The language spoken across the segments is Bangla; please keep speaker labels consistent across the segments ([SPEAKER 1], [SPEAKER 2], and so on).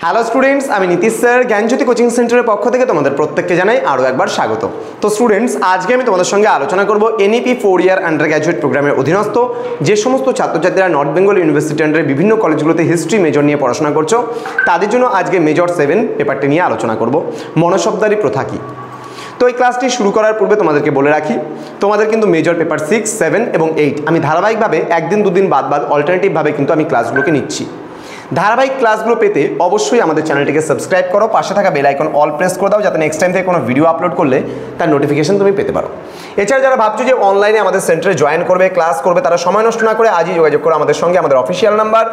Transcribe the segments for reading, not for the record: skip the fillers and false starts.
[SPEAKER 1] হ্যালো স্টুডেন্টস, আমি নীতিশ স্যার জ্ঞানজ্যোতি কোচিং সেন্টারের পক্ষ থেকে তোমাদের প্রত্যেককে জানাই আরও একবার স্বাগত। তো স্টুডেন্টস, আজকে আমি তোমাদের সঙ্গে আলোচনা করব এনইপি 4 ইয়ার আন্ডার গ্র্যাজুয়েট প্রোগ্রামের অধীনস্থ যে সমস্ত ছাত্রছাত্রীরা নর্থ বেঙ্গল ইউনিভার্সিটি আন্ডারের বিভিন্ন কলেজগুলোতে হিস্ট্রি মেজর নিয়ে পড়াশোনা করছো, তাদের জন্য আজকে মেজর 7 পেপারটি নিয়ে আলোচনা করব, মনশব্দারি প্রথা কী। তো এই ক্লাসটি শুরু করার পূর্বে তোমাদেরকে বলে রাখি, তোমাদের কিন্তু মেজর পেপার 6, 7 এবং 8 আমি ধারাবাহিকভাবে একদিন দুদিন বাদ অল্টারনেটিভভাবে কিন্তু আমি ক্লাসগুলোকে নিচ্ছি। ধারাবাহিক ক্লাসগুলো পেতে অবশ্যই আমাদের চ্যানেলটিকে সাবস্ক্রাইব করো, পাশে থাকা বেল আইকন অল প্রেস করে দাও, যাতে নেক্সট টাইম থেকে কোনো ভিডিও আপলোড করলে তার নোটিফিকেশন তুমি পেতে পারো। এছাড়া যারা ভাবছো যে অনলাইনে আমাদের সেন্টারে জয়েন করবে, ক্লাস করবে, তারা সময় নষ্ট না করে আজই যোগাযোগ করো আমাদের সঙ্গে। আমাদের অফিসিয়াল নাম্বার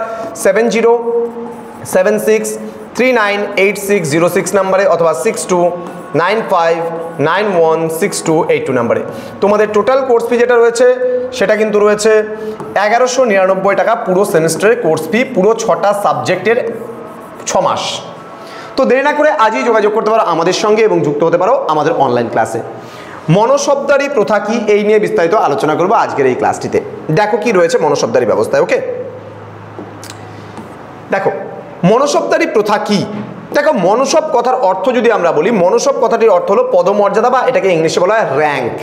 [SPEAKER 1] 7076398606 নাম্বারে অথবা 6295916282 নাম্বারে। তোমাদের টোটাল কোর্স ফি যেটা রয়েছে সেটা কিন্তু রয়েছে 1199 টাকা পুরো সেমিস্টারের কোর্স ফি, পুরো 6টা সাবজেক্টের 6 মাস। তো দেরি না করে আজই যোগাযোগ করতে পারো আমাদের সঙ্গে এবং যুক্ত হতে পারো আমাদের অনলাইন ক্লাসে। মনশব্দারি প্রথা কি, এই নিয়ে বিস্তারিত আলোচনা করবো আজকের এই ক্লাসটিতে। দেখো কি রয়েছে মনশব্দারি ব্যবস্থায়। ওকে, দেখো মনশব্দারি প্রথা কি। দেখো, মনসব কথার অর্থ যদি আমরা বলি, মনসব কথাটির অর্থ হলো পদমর্যাদা, বা এটাকে ইংলিশে বলা হয় র্যাঙ্ক।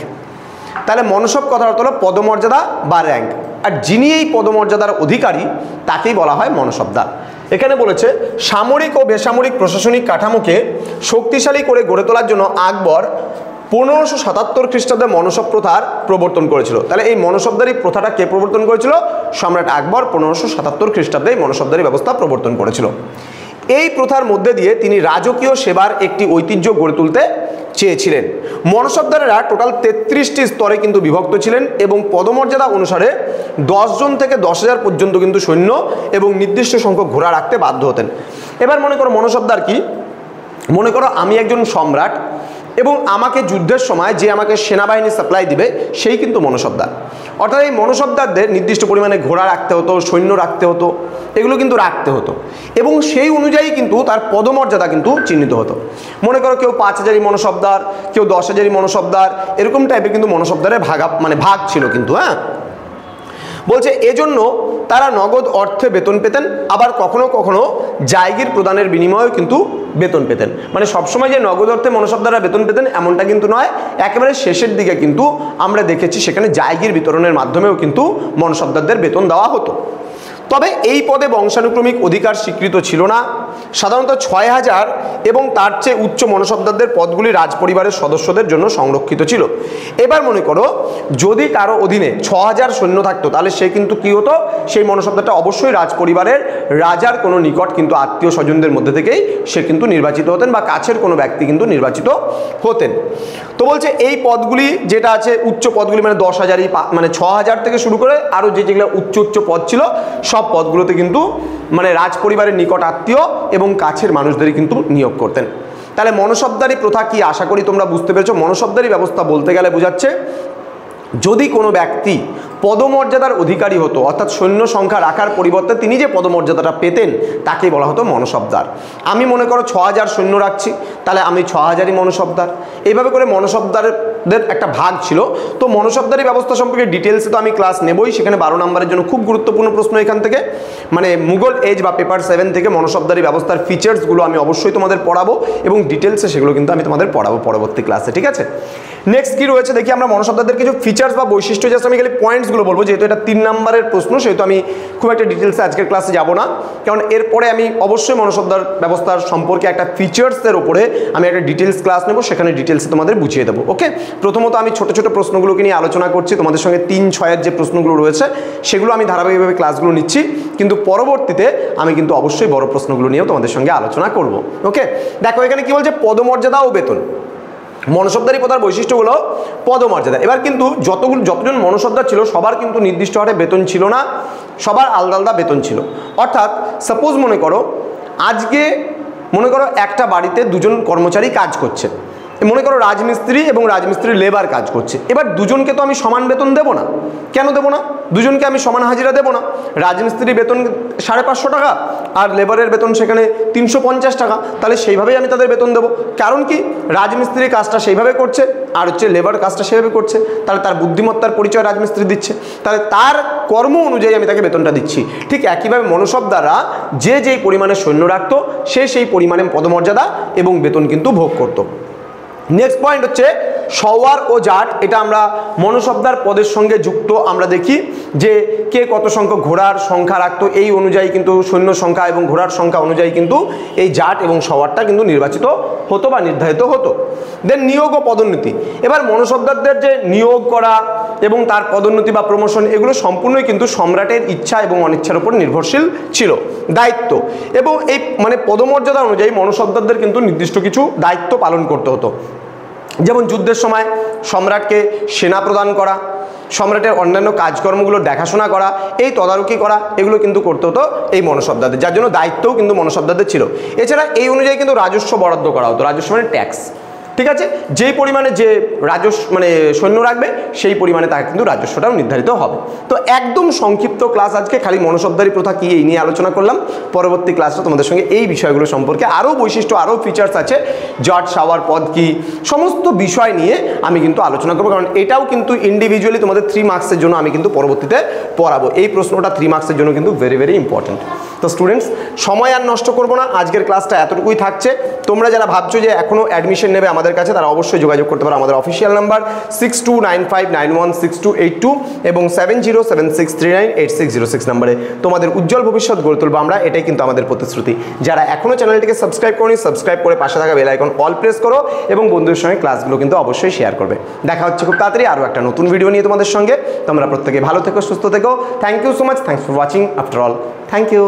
[SPEAKER 1] তাহলে মনসব কথার অর্থ হলো পদমর্যাদা বা র্যাঙ্ক, আর যিনি এই পদমর্যাদার অধিকারী তাকেই বলা হয় মনসবদার। এখানে বলেছে সামরিক ও বেসামরিক প্রশাসনিক কাঠামোকে শক্তিশালী করে গড়ে তোলার জন্য আকবর 1577 খ্রিস্টাব্দে মনসব প্রথার প্রবর্তন করেছিল। তাহলে এই মনসবদারি প্রথাটা কে প্রবর্তন করেছিল? সম্রাট আকবর 1577 খ্রিস্টাব্দে এই মনসবদারি ব্যবস্থা প্রবর্তন করেছিল। এই প্রথার মধ্যে দিয়ে তিনি রাজকীয় সেবার একটি ঐতিহ্য গড়ে তুলতে চেয়েছিলেন। মনসবদারেরা টোটাল 33টি স্তরে কিন্তু বিভক্ত ছিলেন এবং পদমর্যাদা অনুসারে 10 জন থেকে 10,000 পর্যন্ত কিন্তু সৈন্য এবং নির্দিষ্ট সংখ্যক ঘোড়া রাখতে বাধ্য হতেন। এবার মনে করো মনসবদার কি, মনে করো আমি একজন সম্রাট এবং আমাকে যুদ্ধের সময় যে আমাকে সেনাবাহিনী সাপ্লাই দিবে সেই কিন্তু মনসবদার। অর্থাৎ এই মনসবদারদের নির্দিষ্ট পরিমাণে ঘোড়া রাখতে হতো, সৈন্য রাখতে হতো, এগুলো কিন্তু রাখতে হতো এবং সেই অনুযায়ী কিন্তু তার পদমর্যাদা কিন্তু চিহ্নিত হতো। মনে করো কেউ 5,000 মনসবদার, কেউ 10,000 মনসবদার, এরকম টাইপের কিন্তু মনসবদারের ভাগ ছিল কিন্তু। হ্যাঁ, বলছে এজন্য তারা নগদ অর্থে বেতন পেতেন, আবার কখনো কখনো জায়গির প্রদানের বিনিময়েও কিন্তু বেতন পেতেন। মানে সবসময় যে নগদ অর্থে মনসবদাররা বেতন পেতেন এমনটা কিন্তু নয়, একেবারে শেষের দিকে কিন্তু আমরা দেখেছি সেখানে জায়গির বিতরণের মাধ্যমেও কিন্তু মনসবদারদের বেতন দেওয়া হতো। তবে এই পদে বংশানুক্রমিক অধিকার স্বীকৃত ছিল না। সাধারণত 6,000 এবং তার চেয়ে উচ্চ মনসবদারদের পদগুলি রাজপরিবারের সদস্যদের জন্য সংরক্ষিত ছিল। এবার মনে করো যদি কারো অধীনে 6,000 সৈন্য থাকতো, তাহলে সে কিন্তু কি হতো, সেই মনসবদারটা অবশ্যই রাজপরিবারের রাজার কোনো নিকট কিন্তু আত্মীয় স্বজনদের মধ্যে থেকেই সে কিন্তু নির্বাচিত হতেন, বা কাছের কোনো ব্যক্তি কিন্তু নির্বাচিত হতেন। তো বলছে এই পদগুলি যেটা আছে উচ্চ পদগুলি, মানে 10,000, মানে 6,000 থেকে শুরু করে আরও যেগুলো উচ্চ উচ্চ পদ ছিল সব পদগুলোতে কিন্তু মানে রাজপরিবারের নিকট আত্মীয় এবং কাছের মানুষদেরই কিন্তু নিয়োগ করতেন। তাহলে মনসবদারি প্রথা কি, আশা করি তোমরা বুঝতে পেরেছো। মনসবদারি ব্যবস্থা বলতে গেলে বোঝাচ্ছে যদি কোনো ব্যক্তি পদমর্যাদার অধিকারী হতো, অর্থাৎ সৈন্য সংখ্যা রাখার পরিবর্তে তিনি যে পদমর্যাদাটা পেতেন তাকে বলা হতো মনসবদার। আমি মনে করো 6,000 সৈন্য রাখছি, তাহলে আমি 6,000ই মনসবদার। এইভাবে করে মনসবদারদের একটা ভাগ ছিল। তো মনসবদারি ব্যবস্থা সম্পর্কে ডিটেলসে তো আমি ক্লাস নেবই, সেখানে 12 নম্বরের জন্য খুব গুরুত্বপূর্ণ প্রশ্ন এখান থেকে, মানে মুঘল এজ বা পেপার 7 থেকে মনসবদারি ব্যবস্থার ফিচার্সগুলো আমি অবশ্যই তোমাদের পড়াবো এবং ডিটেলসে সেগুলো কিন্তু আমি তোমাদের পড়াবো পরবর্তী ক্লাসে, ঠিক আছে। নেক্সট কি রয়েছে দেখি আমরা। মনসবদারদের কিছু ফিচার্স বা বৈশিষ্ট্য, জাস্ট আমি খালি পয়েন্টসগুলো বলবো, যেহেতু এটা 3 নম্বরের প্রশ্ন সেহেতু আমি খুব একটা ডিটেলসে আজকের ক্লাসে যাব না, কারণ এরপরে আমি অবশ্যই মনসবদার ব্যবস্থার সম্পর্কে একটা ফিচার্সের উপরে আমি একটা ডিটেলস ক্লাস নেব, সেখানে ডিটেলসে তোমাদের বুঝিয়ে দেবো। ওকে, প্রথমত আমি ছোট ছোট প্রশ্নগুলোকে নিয়ে আলোচনা করছি তোমাদের সঙ্গে। 3, 6 যে প্রশ্নগুলো রয়েছে সেগুলো আমি ধারাবাহিকভাবে ক্লাসগুলো নিচ্ছি, কিন্তু পরবর্তীতে আমি কিন্তু অবশ্যই বড় প্রশ্নগুলো নিয়েও তোমাদের সঙ্গে আলোচনা করব। ওকে, দেখো এখানে কি বলছে, পদমর্যাদা ও বেতন। মনসবদারি প্রথার বৈশিষ্ট্যগুলো পদমর্যাদা। এবার কিন্তু যতজন মনসবদার ছিল সবার কিন্তু নির্দিষ্ট হারে বেতন ছিল না, সবার আলাদা আলাদা বেতন ছিল। অর্থাৎ সাপোজ মনে করো আজকে মনে করো একটা বাড়িতে 2 জন কর্মচারী কাজ করছে, মনে করো রাজমিস্ত্রি এবং রাজমিস্ত্রি লেবার কাজ করছে। এবার দুজনকে তো আমি সমান বেতন দেব না। কেন দেব না? দুজনকে আমি সমান হাজিরা দেবো না। রাজমিস্ত্রির বেতন 550 টাকা আর লেবারের বেতন সেখানে 350 টাকা, তাহলে সেইভাবেই আমি তাদের বেতন দেবো। কারণ কি, রাজমিস্ত্রি কাজটা সেইভাবে করছে আর হচ্ছে লেবার কাজটা সেভাবে করছে, তাহলে তার বুদ্ধিমত্তার পরিচয় রাজমিস্ত্রি দিচ্ছে, তাহলে তার কর্ম অনুযায়ী আমি তাকে বেতনটা দিচ্ছি। ঠিক একইভাবে মনসবদাররা যে যেই পরিমাণে সৈন্য রাখতো সে সেই পরিমাণে পদমর্যাদা এবং বেতন কিন্তু ভোগ করত। নেক্সট পয়েন্ট হচ্ছে সওয়ার ও জাট। এটা আমরা মনসবদার পদের সঙ্গে যুক্ত। আমরা দেখি যে কে কত সংখ্যক ঘোড়ার সংখ্যা রাখতো, এই অনুযায়ী কিন্তু সৈন্য সংখ্যা এবং ঘোড়ার সংখ্যা অনুযায়ী কিন্তু এই জাট এবং সওয়ারটা কিন্তু নির্বাচিত হতো বা নির্ধারিত হতো। দেন নিয়োগ ও পদোন্নতি। এবার মনসবদারদের যে নিয়োগ করা এবং তার পদোন্নতি বা প্রমোশন, এগুলো সম্পূর্ণই কিন্তু সম্রাটের ইচ্ছা এবং অনিচ্ছার উপর নির্ভরশীল ছিল। দায়িত্ব এবং এই মানে পদমর্যাদা অনুযায়ী মনসবদারদের কিন্তু নির্দিষ্ট কিছু দায়িত্ব পালন করতে হতো। যেমন যুদ্ধের সময় সম্রাটকে সেনা প্রদান করা, সম্রাটের অন্যান্য কাজকর্মগুলো দেখাশোনা করা, এই তদারকি করা, এগুলো কিন্তু করতে হতো এই মনসবদারদের, যার জন্য দায়িত্বও কিন্তু মনসবদারদের ছিল। এছাড়া এই অনুযায়ী কিন্তু রাজস্ব বরাদ্দ করা হতো। রাজস্ব মানে ট্যাক্স, ঠিক আছে, যেই পরিমাণে যে রাজস্ব মানে সৈন্য রাখবে সেই পরিমাণে তাকে কিন্তু রাজস্বটাও নির্ধারিত হবে। তো একদম সংক্ষিপ্ত ক্লাস আজকে, খালি মনসবদারি প্রথা কি এই নিয়ে আলোচনা করলাম। পরবর্তী ক্লাসটা তোমাদের সঙ্গে এই বিষয়গুলো সম্পর্কে আরও বৈশিষ্ট্য, আরও ফিচার্স আছে, জাট সাওয়ার পদ কি, সমস্ত বিষয় নিয়ে আমি কিন্তু আলোচনা করবো। কারণ এটাও কিন্তু ইন্ডিভিজুয়ালি তোমাদের 3 মার্কসের জন্য আমি কিন্তু পরবর্তীতে পড়াবো। এই প্রশ্নটা 3 মার্কসের জন্য কিন্তু ভেরি ভেরি ইম্পর্টেন্ট। তো স্টুডেন্টস, সময় আর নষ্ট করবো না, আজকের ক্লাসটা এতটুকুই থাকছে। তোমরা যারা ভাবছো যে এখনও অ্যাডমিশন নেবে আমাদের কাছে, তারা অবশ্যই যোগাযোগ করতে পারো আমাদের অফিসিয়াল নাম্বার 6295916282 এবং 7076398606 নাম্বারে। তোমাদের উজ্জ্বল ভবিষ্যৎ গড়ে তুলবো আমরা, এটাই কিন্তু আমাদের প্রতিশ্রুতি। যারা এখনও চ্যানেলটিকে সাবস্ক্রাইব করোনি, সাবস্ক্রাইব করে পাশে থাকা বেল আইকন অল প্রেস করো এবং বন্ধুদের সঙ্গে ক্লাসগুলো কিন্তু অবশ্যই শেয়ার করবে। দেখা হচ্ছে খুব তাড়াতাড়ি আরও একটা নতুন ভিডিও নিয়ে তোমাদের সঙ্গে। তোমরা প্রত্যেকে ভালো থেকো, সুস্থ থেকো। Thank you so much, thanks for watching after all, thank you.